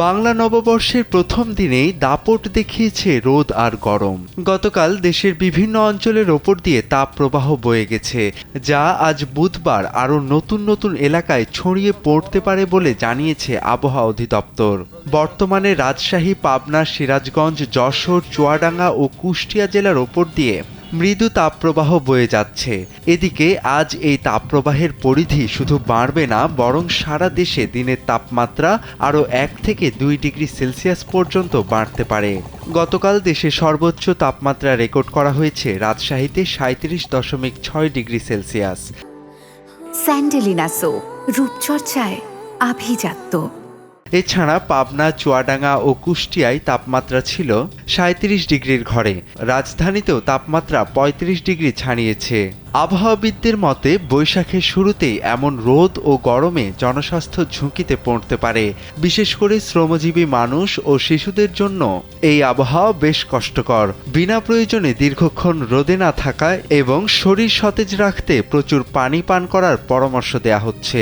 বাংলা নববর্ষের প্রথম দিনেই দাপট দেখিয়েছে রোদ আর গরম। গতকাল দেশের বিভিন্ন অঞ্চলের ওপর দিয়ে তাপপ্রবাহ বয়ে গেছে, যা আজ বুধবার আরও নতুন নতুন এলাকায় ছড়িয়ে পড়তে পারে বলে জানিয়েছে আবহাওয়া অধিদপ্তর। বর্তমানে রাজশাহী, পাবনা, সিরাজগঞ্জ, যশোর, চুয়াডাঙ্গা ও কুষ্টিয়া জেলার ওপর দিয়ে মৃদু তাপপ্রবাহ বয়ে যাচ্ছে। এদিকে আজ এই তাপপ্রবাহের পরিধি শুধু বাড়বে না, বরং সারা দেশে দিনের তাপমাত্রা আরও 1 থেকে 2 ডিগ্রি সেলসিয়াস পর্যন্ত বাড়তে পারে। গতকাল দেশে সর্বোচ্চ তাপমাত্রা রেকর্ড করা হয়েছে রাজশাহীতে 37.6 ডিগ্রি সেলসিয়াস। স্যান্ডেলিনা সো, রূপচর্চায় আভিজাত্য। এছাড়া পাবনা, চুয়াডাঙ্গা ও কুষ্টিয়ায় তাপমাত্রা ছিল 37 ডিগ্রির ঘরে। রাজধানীতেও তাপমাত্রা 35 ডিগ্রি ছাড়িয়েছে। আবহাওয়াবিদদের মতে বৈশাখের শুরুতেই এমন রোদ ও গরমে জনস্বাস্থ্য ঝুঁকিতে পড়তে পারে। বিশেষ করে শ্রমজীবী মানুষ ও শিশুদের জন্য এই আবহাওয়া বেশ কষ্টকর। বিনা প্রয়োজনে দীর্ঘক্ষণ রোদে না থাকা এবং শরীর সতেজ রাখতে প্রচুর পানি পান করার পরামর্শ দেওয়া হচ্ছে।